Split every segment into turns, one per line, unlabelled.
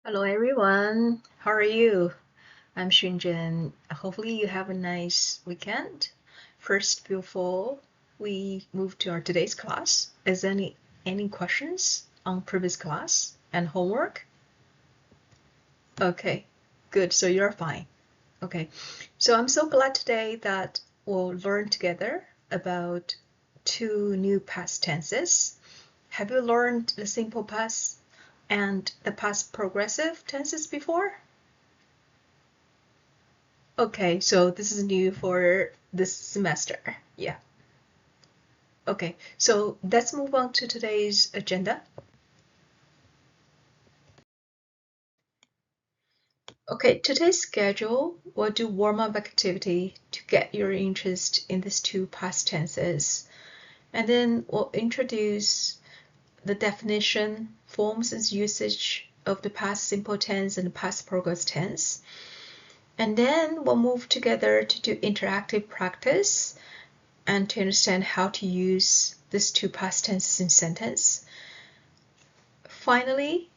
Hello everyone, how are you? I'm Shunjin. Hopefully you have a nice weekend. First, before we move to our today's class, is any questions on previous class and homework? Okay, good. So you're fine. Okay, so I'm so glad today that we'll learn together about two new past tenses. Have you learned the simple past and the past progressive tenses before? Okay, so this is new for this semester. Yeah. Okay, so let's move on to today's agenda. Okay, today's schedule, we'll do warm-up activity to get your interest in these two past tenses. And then we'll introduce the definition, forms and usage of the past simple tense and the past progressive tense. And then we'll move together to do interactive practice and to understand how to use these two past tenses in sentence. Finally,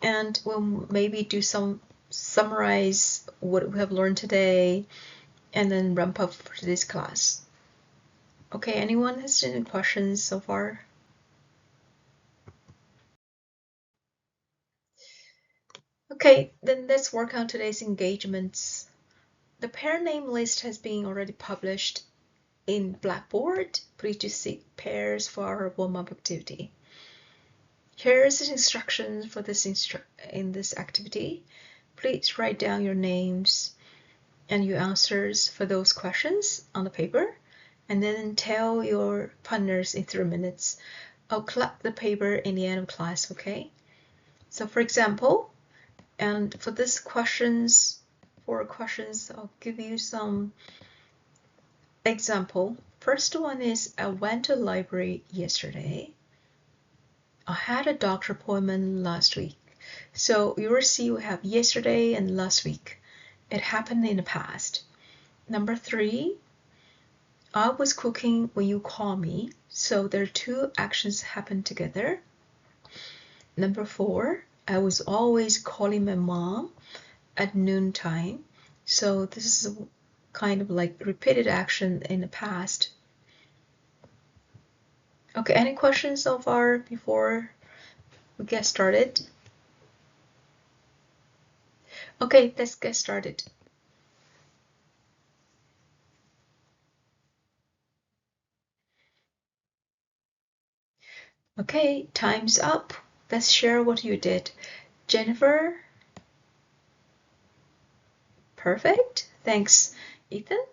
and we'll maybe do some summarize what we have learned today and then ramp up for today's class. Okay, anyone has any questions so far? Okay, then let's work on today's engagements. The pair name list has been already published in Blackboard. Please just seek pairs for our warm-up activity. Here's the instructions for this in this activity. Please write down your names and your answers for those questions on the paper, and then tell your partners in 3 minutes. I'll collect the paper in the end of class, okay? So for example, and for this questions, I'll give you some example. First one is, I went to the library yesterday. I had a doctor appointment last week. So you will see we have yesterday and last week. It happened in the past. Number 3, I was cooking when you called me. So there are two actions happen together. Number 4, I was always calling my mom at noontime. So this is kind of like repeated action in the past. Okay, any questions so far before we get started? Okay, let's get started. Okay, time's up. Let's share what you did. Jennifer? Perfect. Thanks. Ethan?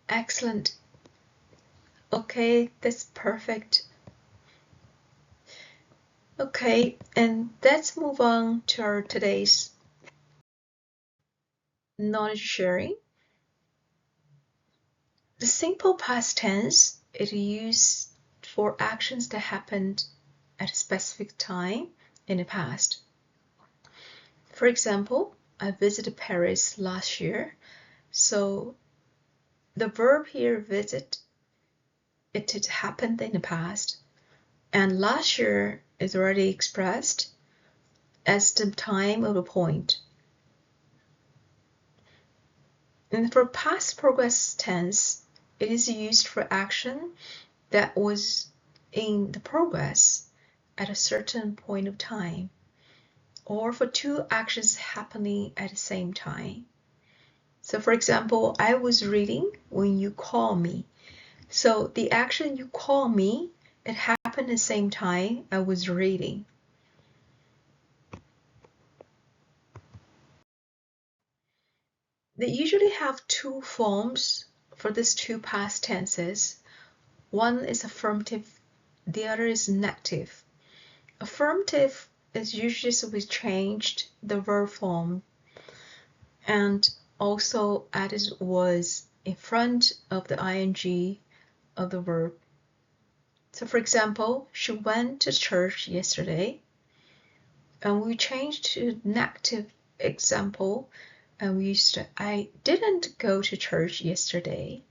Excellent. Okay, that's perfect. Okay, and let's move on to our today's knowledge sharing. The simple past tense is used for actions that happened at a specific time in the past. For example, I visited Paris last year. So the verb here, visit, it had happened in the past. And last year is already expressed as the time of a point. And for past progressive tense, it is used for action that was in the progress at a certain point of time, or for two actions happening at the same time. So for example, I was reading when you call me. So the action you call me, it happened at the same time I was reading. They usually have two forms for these two past tenses. One is affirmative, the other is negative. Affirmative is usually so we changed the verb form and also added was in front of the ing of the verb. So for example, she went to church yesterday, and we changed to negative example and we used I didn't go to church yesterday.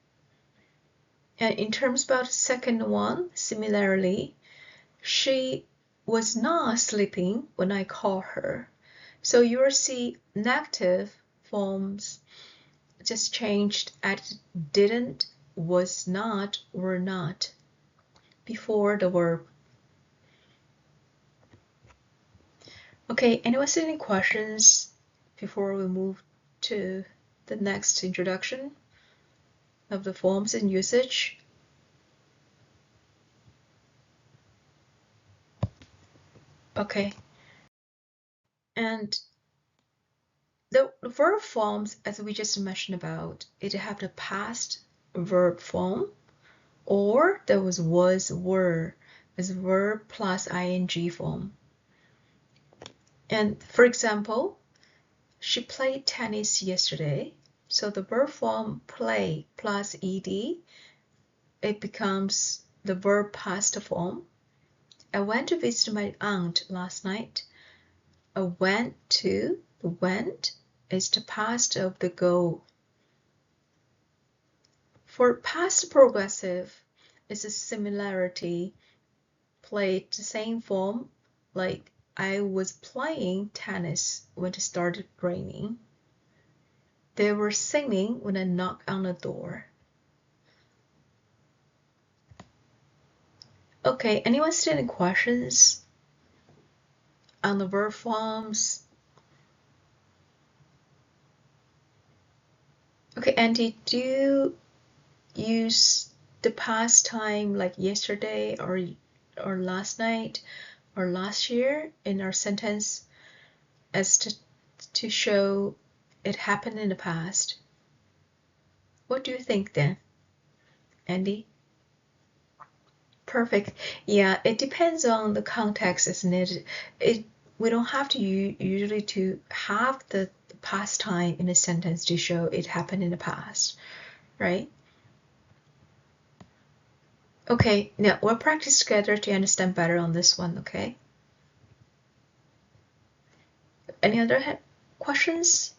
And in terms about the second one, similarly, she was not sleeping when I called her. So you'll see negative forms just changed at didn't, was not, were not before the verb. Okay, anyone see any questions before we move to the next introduction of the forms and usage? Okay. And the verb forms, as we just mentioned about, it have the past verb form, or there was, were, as verb plus ing form. And for example, she played tennis yesterday. So the verb form play plus ed, it becomes the verb past form. I went to visit my aunt last night. I went to, the went is the past of the go. For past progressive, it's a similarity, played the same form, like I was playing tennis when it started raining. They were singing when I knocked on the door. Okay, anyone still any questions on the verb forms? Okay, Andy, do you use the past time like yesterday or last night or last year in our sentence as to show it happened in the past? What do you think then, Andy? Perfect. Yeah, it depends on the context, isn't it? We don't have to usually to have the past time in a sentence to show it happened in the past, right? Okay, now we'll practice together to understand better on this one, okay? Any other questions?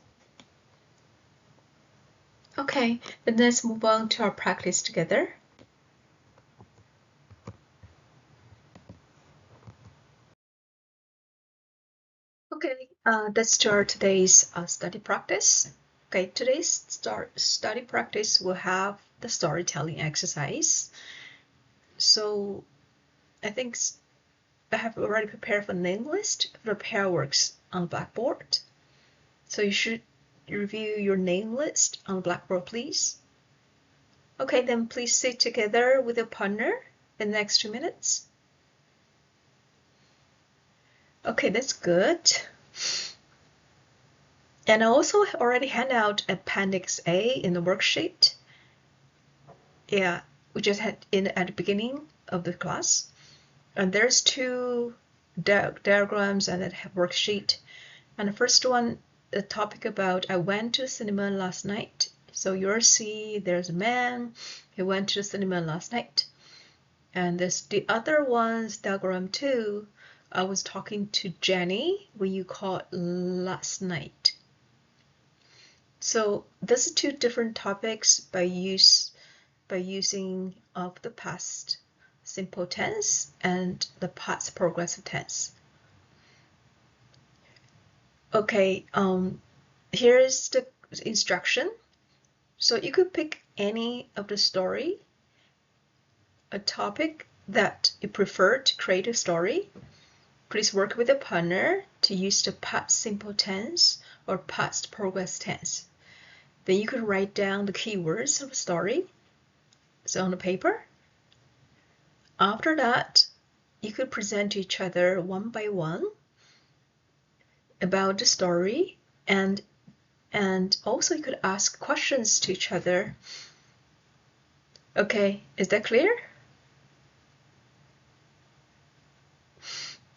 Okay, then let's move on to our practice together. Okay, let's start today's study practice. Okay, today's study practice will have the storytelling exercise. So I think I have already prepared for name list for the pair works on Blackboard. So you should review your name list on Blackboard, please. Okay, then please sit together with your partner in the next 2 minutes. Okay, that's good. And I also already hand out Appendix A in the worksheet. Yeah, we just had in at the beginning of the class. And there's two diagrams and a worksheet. And the first one, the topic about I went to the cinema last night. So you'll see there's a man who went to the cinema last night. And there's the other one's diagram 2. I was talking to Jenny when you called last night. So these are two different topics by using of the past simple tense and the past progressive tense. Okay, here's the instruction. So you could pick any of the story, a topic that you prefer to create a story. Please work with a partner to use the past simple tense or past progressive tense. Then you could write down the keywords of the story. So on the paper. After that, you could present to each other one by one about the story, and also you could ask questions to each other. Okay, is that clear?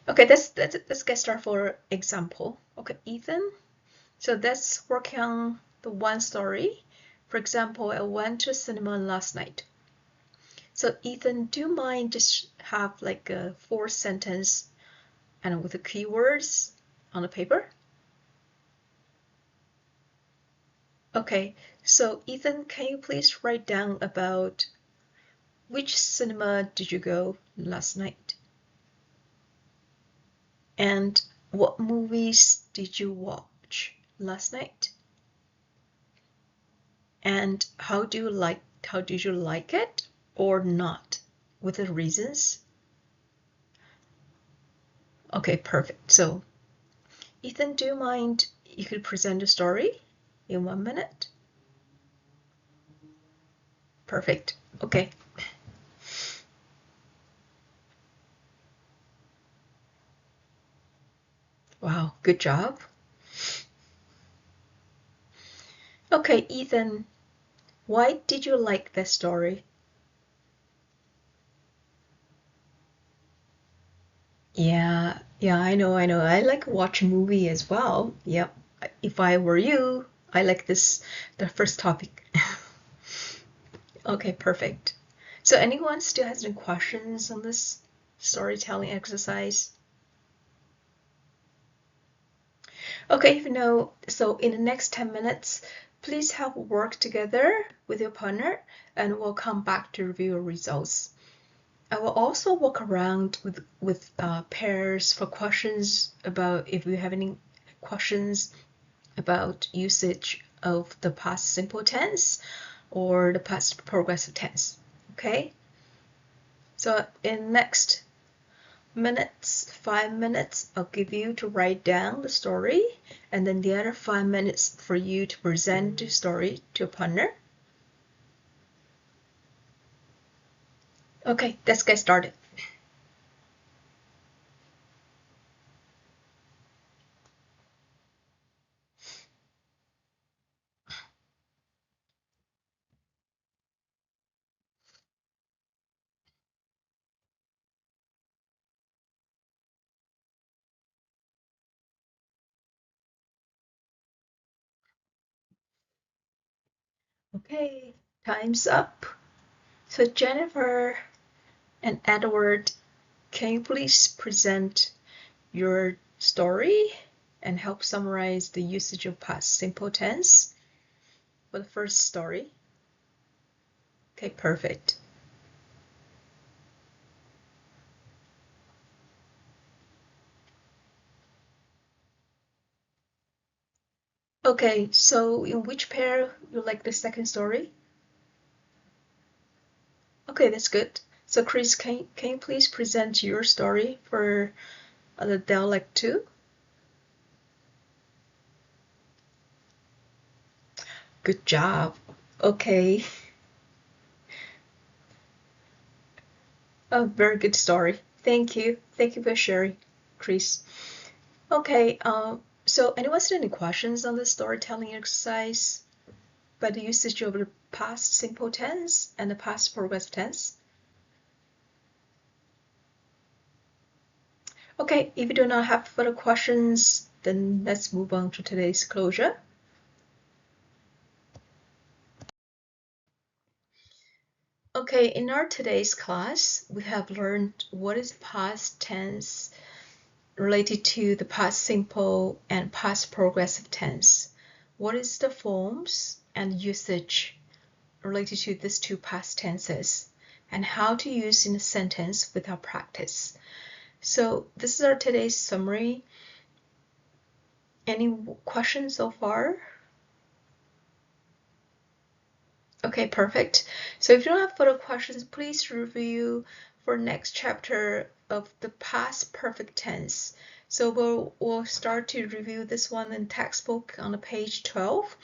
Okay, let's get started for example. Okay, Ethan. So let's work on the one story. For example, I went to cinema last night. So Ethan, do you mind just have like a 4-sentence and with the keywords on the paper? Okay, so Ethan, can you please write down about which cinema did you go last night? And what movies did you watch last night? And how did you like it or not? With the reasons? Okay, perfect. So, Ethan, do you mind you could present a story in 1 minute? Perfect. Okay. Wow, good job. Okay, Ethan, why did you like this story? Yeah, I know. I like watch movie as well. Yep. If I were you, I like the first topic. Okay, perfect. So anyone still has any questions on this storytelling exercise? Okay, if no, so in the next 10 minutes, please help work together with your partner and we'll come back to review your results. I will also walk around with pairs for questions about if you have any questions about usage of the past simple tense or the past progressive tense. Okay? So in next 5 minutes, I'll give you to write down the story, and then the other 5 minutes for you to present the story to a partner. Okay, let's get started. Okay, time's up. So Jennifer and Edward, can you please present your story and help summarize the usage of past simple tense for the first story? Okay, perfect. Okay, so in which pair you like the second story? Okay, that's good. So Chris, can you please present your story for the dialect 2? Good job. Okay. A very good story. Thank you. Thank you for sharing, Chris. Okay, so anyone has any questions on the storytelling exercise by the usage of the past simple tense and the past progressive tense? Okay, if you do not have further questions, then let's move on to today's closure. Okay, in our today's class, we have learned what is past tense related to the past simple and past progressive tense. What is the forms and usage related to these two past tenses, and how to use in a sentence with our practice. So this is our today's summary. Any questions so far? Okay, perfect. So if you don't have further questions, please review for next chapter of the past perfect tense. So we'll start to review this one in textbook on the page 12.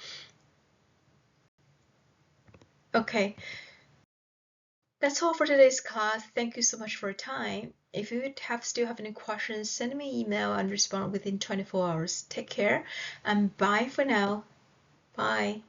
Okay, that's all for today's class. Thank you so much for your time. If you still have any questions, send me an email and respond within 24 hours. Take care and bye for now. Bye.